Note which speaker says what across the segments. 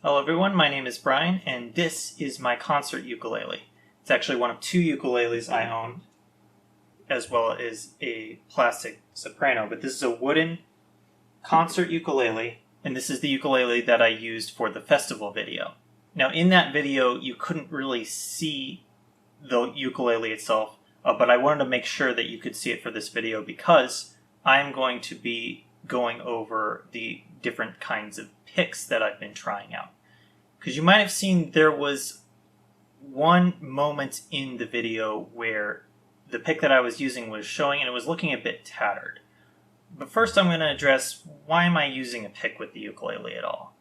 Speaker 1: Hello everyone, my name is Brian, and this is my concert ukulele. It's actually one of two ukuleles I own, as well as a plastic soprano, but this is a wooden concert ukulele, and this is the ukulele that I used for the festival video. Now in that video, you couldn't really see the ukulele itself, but I wanted to make sure that you could see it for this video because I'm going to be going over the different kinds of picks that I've been trying out. Because you might have seen there was one moment in the video where the pick that I was using was showing and it was looking a bit tattered. But first I'm going to address why am I using a pick with the ukulele at all.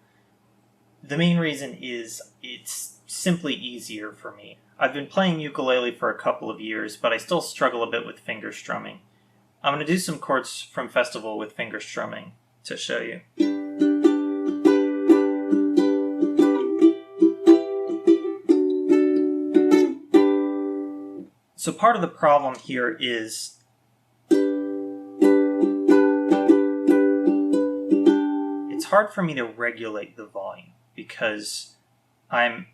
Speaker 1: The main reason is it's simply easier for me. I've been playing ukulele for a couple of years, but I still struggle a bit with finger strumming. I'm going to do some chords from Festival with finger strumming to show you. So part of the problem here is it's hard for me to regulate the volume because I'm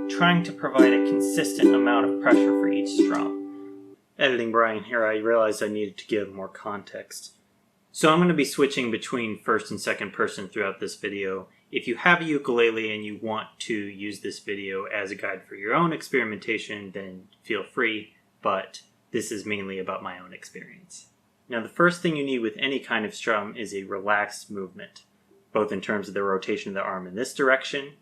Speaker 1: trying to provide a consistent amount of pressure for each strum. Editing Brian here, I realized I needed to give more context. So I'm going to be switching between first and second person throughout this video. If you have a ukulele and you want to use this video as a guide for your own experimentation, then feel free, but this is mainly about my own experience. Now the first thing you need with any kind of strum is a relaxed movement, both in terms of the rotation of the arm in this direction,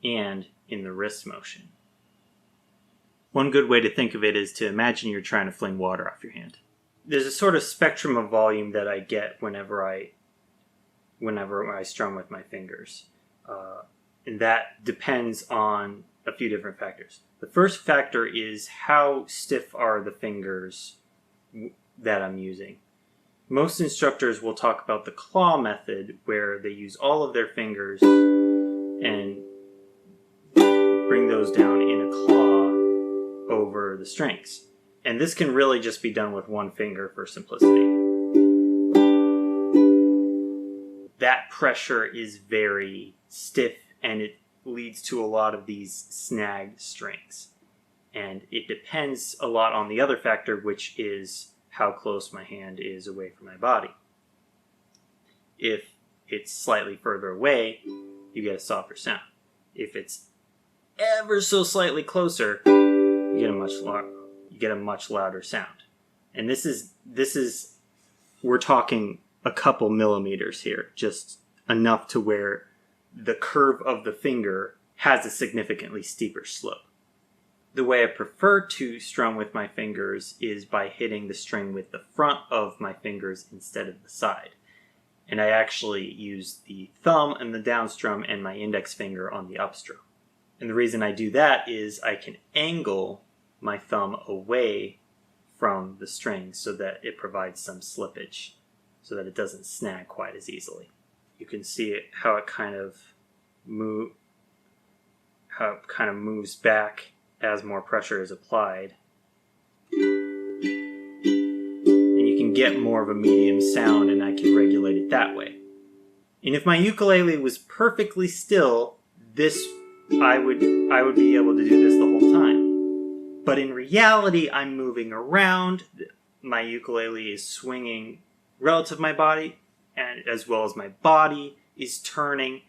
Speaker 1: and in the wrist motion. One good way to think of it is to imagine you're trying to fling water off your hand. There's a sort of spectrum of volume that I get whenever I strum with my fingers. And that depends on a few different factors. The first factor is how stiff are the fingers that I'm using. Most instructors will talk about the claw method, where they use all of their fingers and bring those down in a claw over the strings. And this can really just be done with one finger for simplicity. That pressure is very stiff and it leads to a lot of these snagged strings. And it depends a lot on the other factor, which is how close my hand is away from my body. If it's slightly further away, you get a softer sound. If it's ever so slightly closer, you get a much louder sound. And this is we're talking a couple millimeters here, just enough to where the curve of the finger has a significantly steeper slope. The way I prefer to strum with my fingers is by hitting the string with the front of my fingers instead of the side. And I actually use the thumb and the down strum and my index finger on the up strum. And the reason I do that is I can angle my thumb away from the string so that it provides some slippage, so that it doesn't snag quite as easily. You can see it, how it kind of moves back as more pressure is applied. And you can get more of a medium sound, and I can regulate it that way. And if my ukulele was perfectly still, I would be able to do this the whole time. But in reality, I'm moving around. My ukulele is swinging relative to my body, and as well as my body is turning.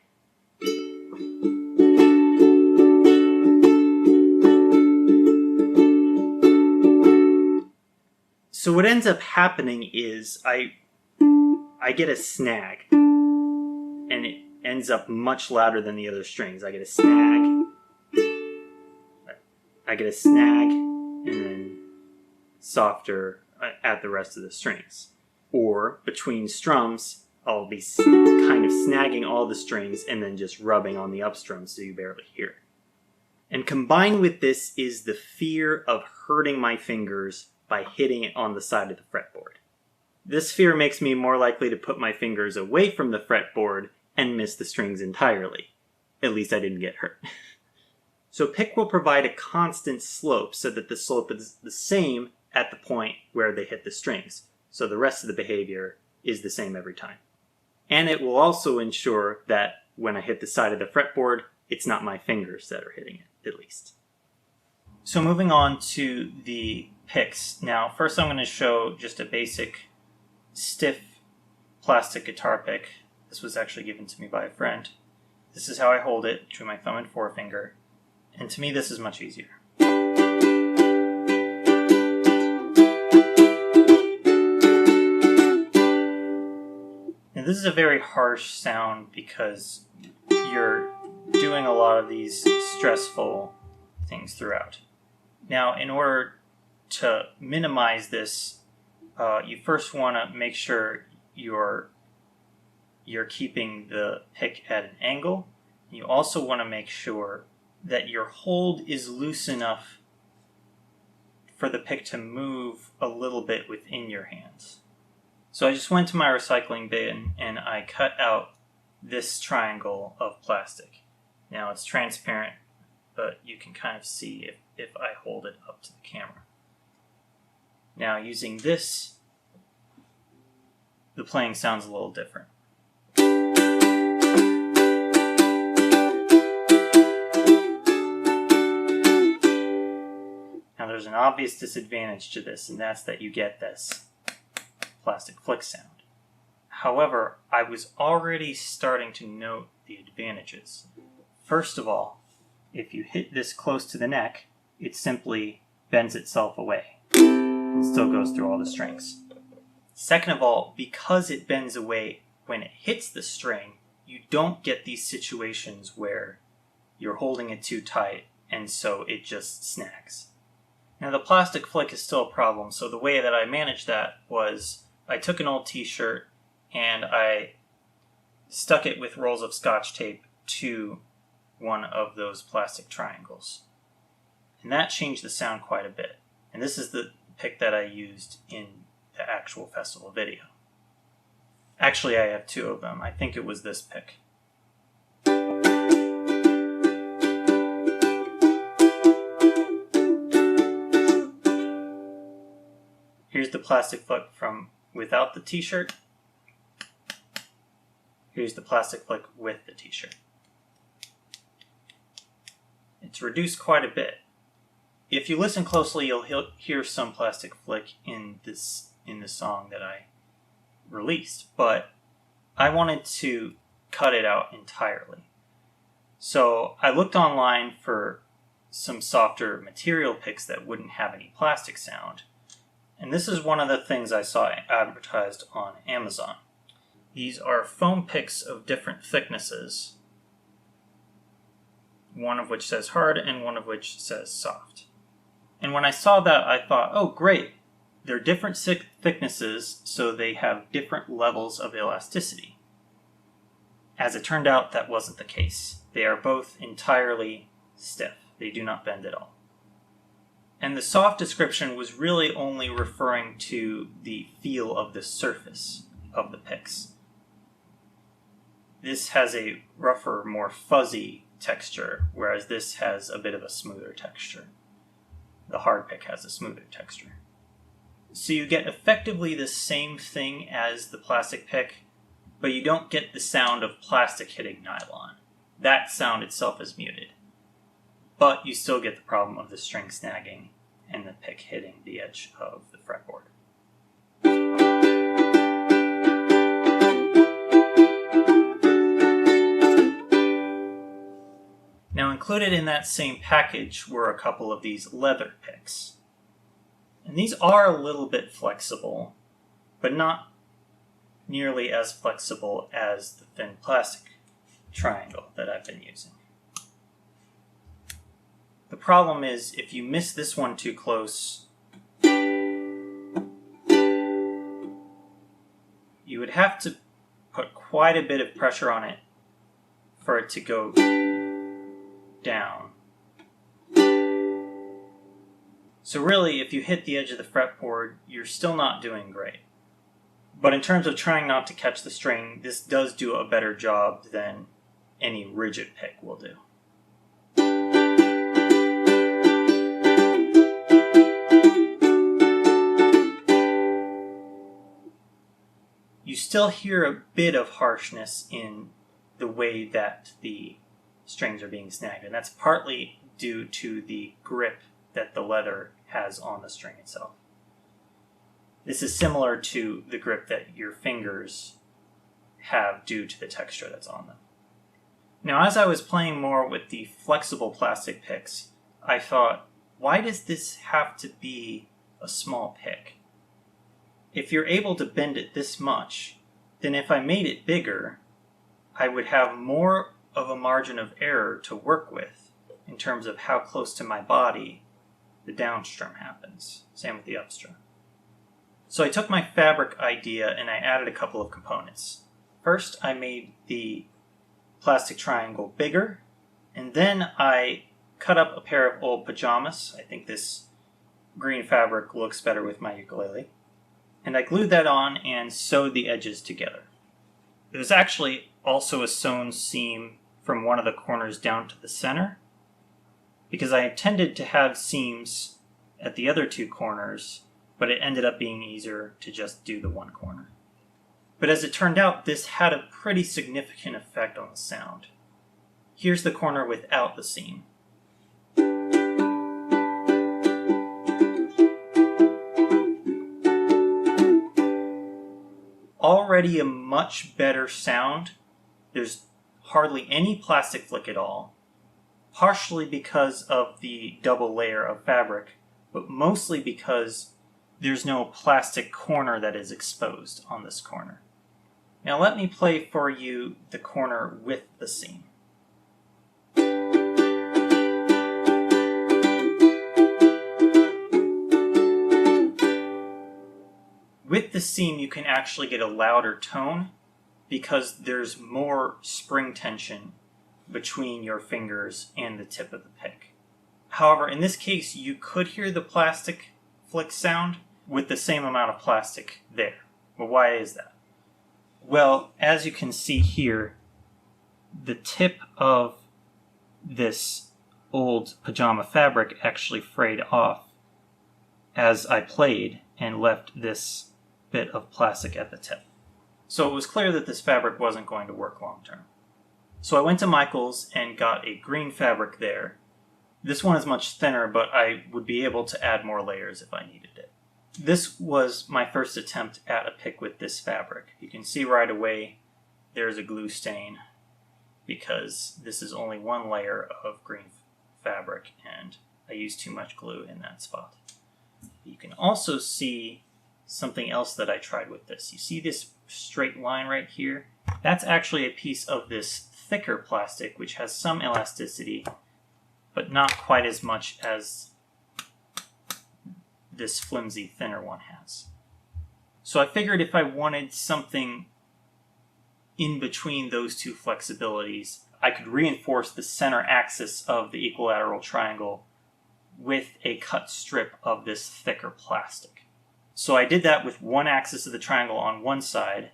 Speaker 1: So what ends up happening is I get a snag, and it ends up much louder than the other strings. I get a snag, and then softer at the rest of the strings. Or between strums, I'll be kind of snagging all the strings and then just rubbing on the up strum so you barely hear it. And combined with this is the fear of hurting my fingers by hitting it on the side of the fretboard. This fear makes me more likely to put my fingers away from the fretboard and miss the strings entirely. At least I didn't get hurt. So pick will provide a constant slope so that the slope is the same at the point where they hit the strings. So the rest of the behavior is the same every time. And it will also ensure that when I hit the side of the fretboard, it's not my fingers that are hitting it, at least. So moving on to the picks. Now, first I'm going to show just a basic stiff plastic guitar pick. This was actually given to me by a friend. This is how I hold it between my thumb and forefinger. And to me, this is much easier. And this is a very harsh sound because you're doing a lot of these stressful things throughout. Now, in order to minimize this, you first want to make sure you're keeping the pick at an angle. You also want to make sure that your hold is loose enough for the pick to move a little bit within your hands. So I just went to my recycling bin and I cut out this triangle of plastic. Now it's transparent, but you can kind of see if I hold it up to the camera. Now using this, the playing sounds a little different. Now there's an obvious disadvantage to this, and that's that you get this plastic flick sound. However, I was already starting to note the advantages. First of all, if you hit this close to the neck, it simply bends itself away and still goes through all the strings. Second of all, because it bends away when it hits the string, you don't get these situations where you're holding it too tight and so it just snags. Now the plastic flick is still a problem, so the way that I managed that was I took an old t-shirt and I stuck it with rolls of Scotch tape to one of those plastic triangles. And that changed the sound quite a bit. And this is the pick that I used in the actual festival video. Actually, I have two of them. I think it was this pick. Here's the plastic flick from without the t-shirt. Here's the plastic flick with the t-shirt. It's reduced quite a bit. If you listen closely, you'll hear some plastic flick in the song that I released, but I wanted to cut it out entirely. So I looked online for some softer material picks that wouldn't have any plastic sound. And this is one of the things I saw advertised on Amazon. These are foam picks of different thicknesses, one of which says hard and one of which says soft. And when I saw that, I thought, oh great, they're different thicknesses, so they have different levels of elasticity. As it turned out, that wasn't the case. They are both entirely stiff. They do not bend at all. And the soft description was really only referring to the feel of the surface of the picks. This has a rougher, more fuzzy texture, whereas this has a bit of a smoother texture. The hard pick has a smoother texture. So you get effectively the same thing as the plastic pick, but you don't get the sound of plastic hitting nylon. That sound itself is muted. But you still get the problem of the string snagging and the pick hitting the edge of the fretboard. Now included in that same package were a couple of these leather picks. And these are a little bit flexible, but not nearly as flexible as the thin plastic triangle that I've been using. The problem is, if you miss this one too close, you would have to put quite a bit of pressure on it for it to go down. So really, if you hit the edge of the fretboard, you're still not doing great. But in terms of trying not to catch the string, this does do a better job than any rigid pick will do. you still hear a bit of harshness in the way that the strings are being snagged, and that's partly due to the grip that the leather has on the string itself. This is similar to the grip that your fingers have due to the texture that's on them. Now, as I was playing more with the flexible plastic picks, I thought, why does this have to be a small pick? If you're able to bend it this much, then if I made it bigger, I would have more of a margin of error to work with in terms of how close to my body the downstrum happens. Same with the upstrum. So I took my fabric idea and I added a couple of components. First, I made the plastic triangle bigger, and then I cut up a pair of old pajamas. I think this green fabric looks better with my ukulele. And I glued that on and sewed the edges together. There's actually also a sewn seam from one of the corners down to the center, because I intended to have seams at the other two corners, but it ended up being easier to just do the one corner. But as it turned out, this had a pretty significant effect on the sound. Here's the corner without the seam. Already a much better sound. There's hardly any plastic flick at all, partially because of the double layer of fabric, but mostly because there's no plastic corner that is exposed on this corner. Now let me play for you the corner with the seam. With the seam, you can actually get a louder tone because there's more spring tension between your fingers and the tip of the pick. However, in this case, you could hear the plastic flick sound with the same amount of plastic there. Well, why is that? Well, as you can see here, the tip of this old pajama fabric actually frayed off as I played and left this bit of plastic at the tip. So it was clear that this fabric wasn't going to work long term. So I went to Michael's and got a green fabric there. This one is much thinner, but I would be able to add more layers if I needed it. This was my first attempt at a pick with this fabric. You can see right away there's a glue stain because this is only one layer of green fabric and I used too much glue in that spot. You can also see something else that I tried with this. You see this straight line right here? That's actually a piece of this thicker plastic which has some elasticity, but not quite as much as this flimsy, thinner one has. So I figured if I wanted something in between those two flexibilities, I could reinforce the center axis of the equilateral triangle with a cut strip of this thicker plastic. So I did that with one axis of the triangle on one side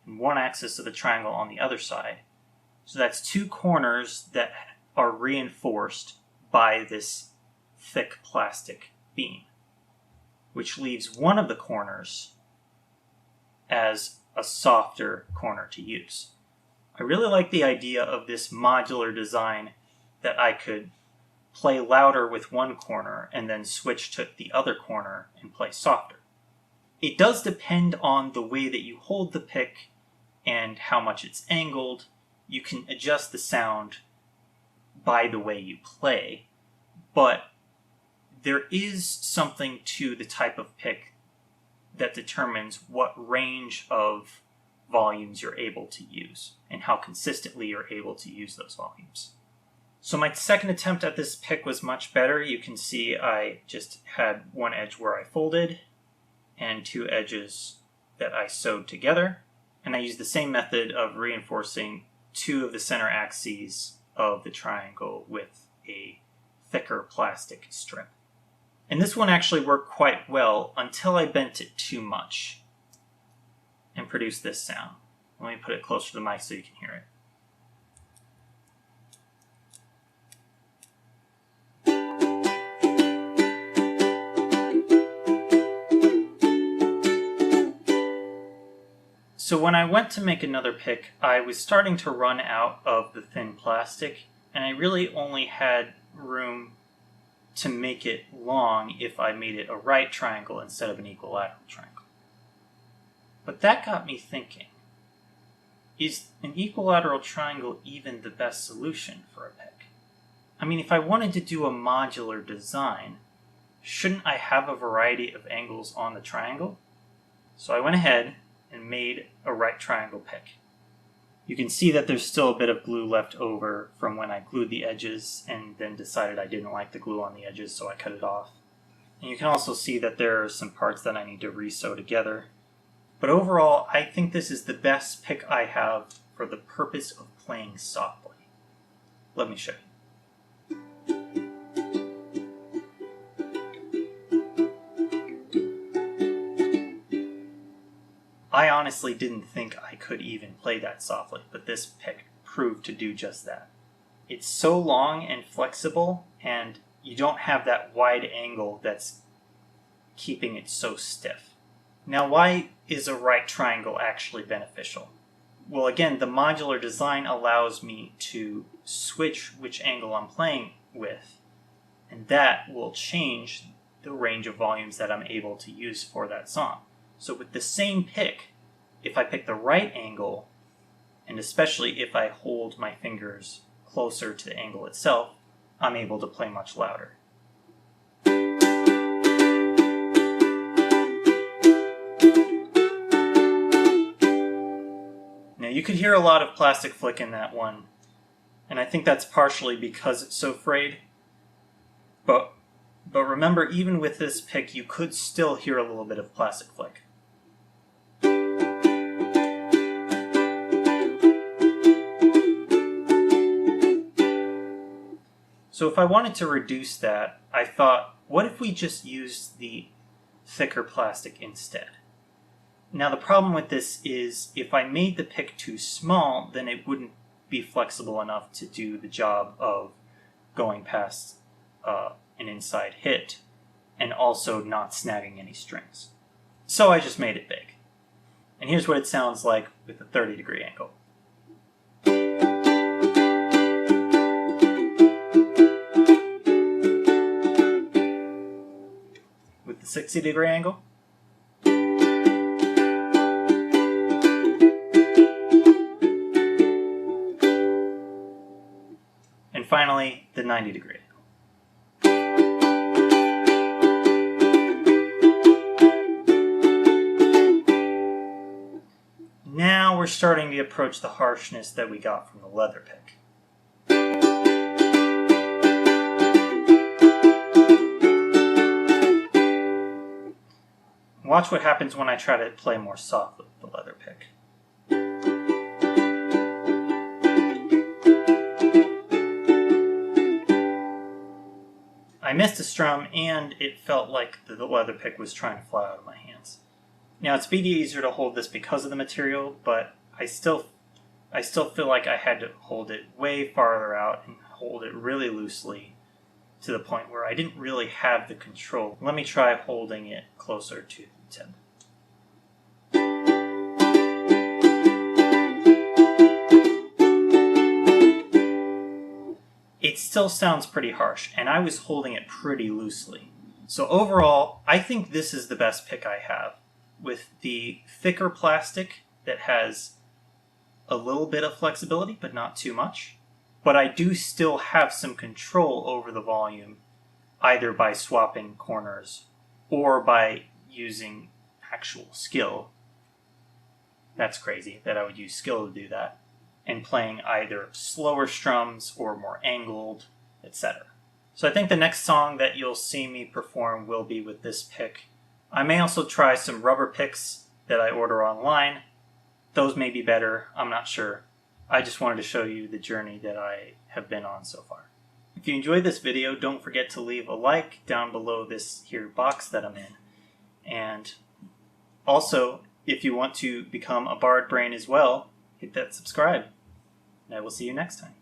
Speaker 1: and one axis of the triangle on the other side. So that's two corners that are reinforced by this thick plastic beam, which leaves one of the corners as a softer corner to use. I really like the idea of this modular design that I could play louder with one corner and then switch to the other corner and play softer. It does depend on the way that you hold the pick and how much it's angled. You can adjust the sound by the way you play, but there is something to the type of pick that determines what range of volumes you're able to use and how consistently you're able to use those volumes. So my second attempt at this pick was much better. You can see I just had one edge where I folded and two edges that I sewed together. And I used the same method of reinforcing two of the center axes of the triangle with a thicker plastic strip. And this one actually worked quite well until I bent it too much and produced this sound. Let me put it closer to the mic so you can hear it. So when I went to make another pick, I was starting to run out of the thin plastic, and I really only had room to make it long if I made it a right triangle instead of an equilateral triangle. But that got me thinking, is an equilateral triangle even the best solution for a pick? I mean, if I wanted to do a modular design, shouldn't I have a variety of angles on the triangle? So I went ahead and made a right triangle pick. You can see that there's still a bit of glue left over from when I glued the edges and then decided I didn't like the glue on the edges, so I cut it off. And you can also see that there are some parts that I need to re-sew together. But overall, I think this is the best pick I have for the purpose of playing softly. Let me show you. I honestly didn't think I could even play that softly, but this pick proved to do just that. It's so long and flexible, and you don't have that wide angle that's keeping it so stiff. Now, why is a right triangle actually beneficial? Well, again, the modular design allows me to switch which angle I'm playing with, and that will change the range of volumes that I'm able to use for that song. So with the same pick, if I pick the right angle, and especially if I hold my fingers closer to the angle itself, I'm able to play much louder. Now you could hear a lot of plastic flick in that one, and I think that's partially because it's so frayed. But remember, even with this pick, you could still hear a little bit of plastic flick. So if I wanted to reduce that, I thought, what if we just used the thicker plastic instead? Now the problem with this is if I made the pick too small, then it wouldn't be flexible enough to do the job of going past an inside hit and also not snagging any strings. So I just made it big. And here's what it sounds like with a 30-degree angle. With the 60-degree angle. And finally, the 90-degree angle. Now we're starting to approach the harshness that we got from the leather pick. Watch what happens when I try to play more softly with the leather pick. I missed a strum, and it felt like the leather pick was trying to fly out of my hands. Now, it's easier to hold this because of the material, but I still feel like I had to hold it way farther out and hold it really loosely to the point where I didn't really have the control. Let me try holding it closer to the tip. It still sounds pretty harsh, and I was holding it pretty loosely. So overall, I think this is the best pick I have, with the thicker plastic that has a little bit of flexibility, but not too much. But I do still have some control over the volume, either by swapping corners or by using actual skill. That's crazy that I would use skill to do that. And playing either slower strums or more angled, etc. So I think the next song that you'll see me perform will be with this pick. I may also try some rubber picks that I order online. Those may be better, I'm not sure. I just wanted to show you the journey that I have been on so far. If you enjoyed this video, don't forget to leave a like down below this here box that I'm in. And also, if you want to become a Bard Brain as well, hit that subscribe. And I will see you next time.